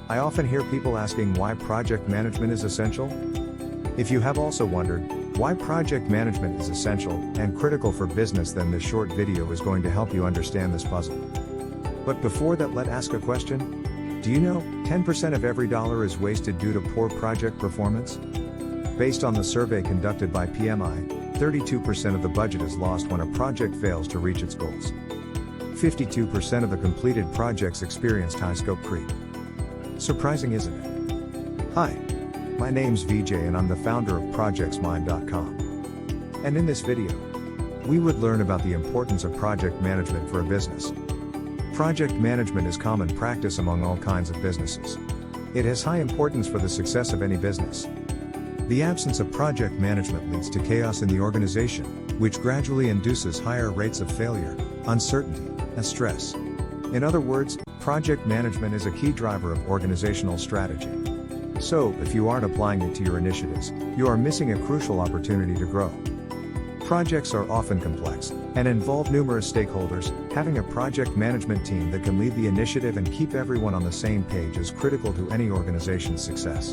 I often hear people asking why project management is essential. If you have also wondered why project management is essential and critical for business, then this short video is going to help you understand this puzzle. But before that, let's ask a question. Do you know 10% of every dollar is wasted due to poor project performance? Based on the survey conducted by PMI, 32% of the budget is lost when a project fails to reach its goals. 52% of the completed projects experienced high scope creep. Surprising, isn't it? Hi, my name's Vijay and I'm the founder of projectsmind.com. And in this video, we would learn about the importance of project management for a business. Project management is common practice among all kinds of businesses. It has high importance for the success of any business. The absence of project management leads to chaos in the organization, which gradually induces higher rates of failure, uncertainty, and stress. In other words, project management is a key driver of organizational strategy. So, if you aren't applying it to your initiatives, you are missing a crucial opportunity to grow. Projects are often complex and involve numerous stakeholders. Having a project management team that can lead the initiative and keep everyone on the same page is critical to any organization's success.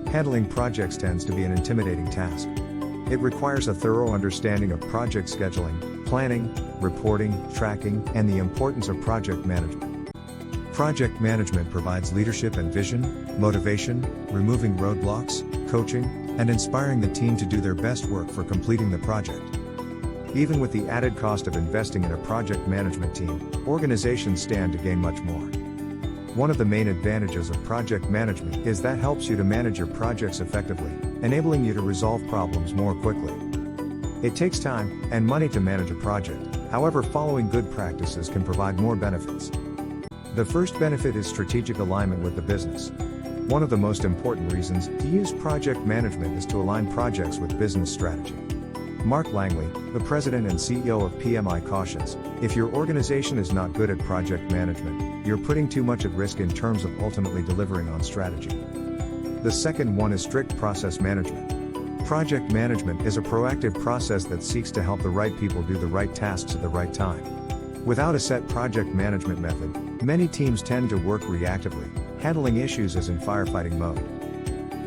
Handling projects tends to be an intimidating task. It requires a thorough understanding of project scheduling, planning, reporting, tracking, and the importance of project management. Project management provides leadership and vision, motivation, removing roadblocks, coaching, and inspiring the team to do their best work for completing the project. Even with the added cost of investing in a project management team, organizations stand to gain much more. One of the main advantages of project management is that helps you to manage your projects effectively, enabling you to resolve problems more quickly. It takes time and money to manage a project, however, following good practices can provide more benefits. The first benefit is strategic alignment with the business. One of the most important reasons to use project management is to align projects with business strategy. Mark Langley, the president and CEO of PMI, cautions, if your organization is not good at project management, you're putting too much at risk in terms of ultimately delivering on strategy. The second one is strict process management. Project management is a proactive process that seeks to help the right people do the right tasks at the right time. Without a set project management method, many teams tend to work reactively, handling issues as in firefighting mode.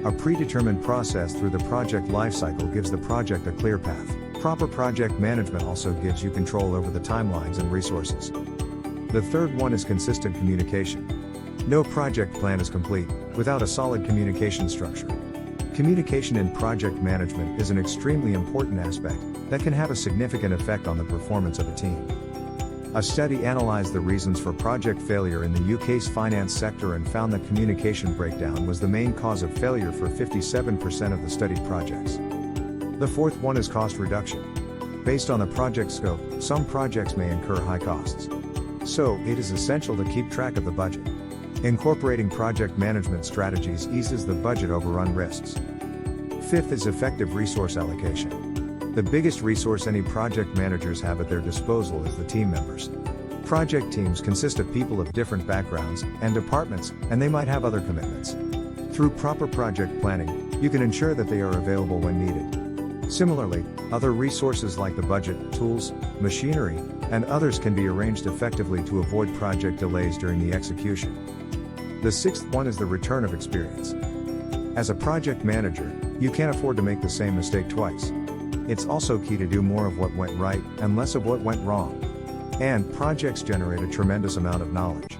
A predetermined process through the project lifecycle gives the project a clear path. Proper project management also gives you control over the timelines and resources. The third one is consistent communication. No project plan is complete without a solid communication structure. Communication in project management is an extremely important aspect that can have a significant effect on the performance of a team. A study analyzed the reasons for project failure in the UK's finance sector and found that communication breakdown was the main cause of failure for 57% of the studied projects. The fourth one is cost reduction. Based on the project scope, some projects may incur high costs. So, it is essential to keep track of the budget. Incorporating project management strategies eases the budget overrun risks. Fifth is effective resource allocation. The biggest resource any project managers have at their disposal is the team members. Project teams consist of people of different backgrounds and departments, and they might have other commitments. Through proper project planning, you can ensure that they are available when needed. Similarly, other resources like the budget, tools, machinery, and others can be arranged effectively to avoid project delays during the execution. The sixth one is the return of experience. As a project manager, you can't afford to make the same mistake twice. It's also key to do more of what went right and less of what went wrong. And projects generate a tremendous amount of knowledge.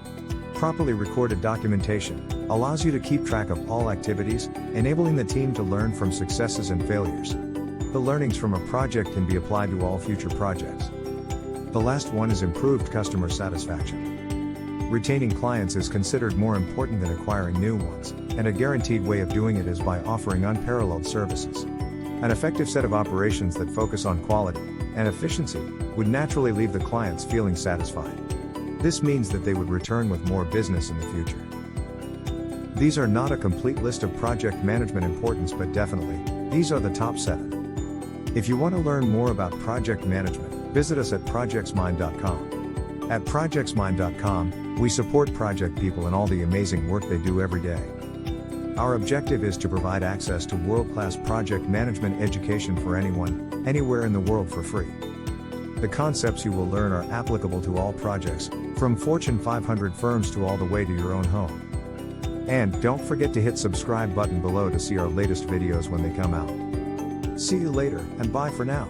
Properly recorded documentation allows you to keep track of all activities, enabling the team to learn from successes and failures. The learnings from a project can be applied to all future projects. The last one is improved customer satisfaction. Retaining clients is considered more important than acquiring new ones, and a guaranteed way of doing it is by offering unparalleled services. An effective set of operations that focus on quality and efficiency would naturally leave the clients feeling satisfied. This means that they would return with more business in the future. These are not a complete list of project management importance, but definitely, these are the top 7. If you want to learn more about project management, visit us at projectsmind.com. At projectsmind.com, we support project people in all the amazing work they do every day. Our objective is to provide access to world-class project management education for anyone, anywhere in the world for free. The concepts you will learn are applicable to all projects, from Fortune 500 firms to all the way to your own home. And don't forget to hit subscribe button below to see our latest videos when they come out. See you later, and bye for now.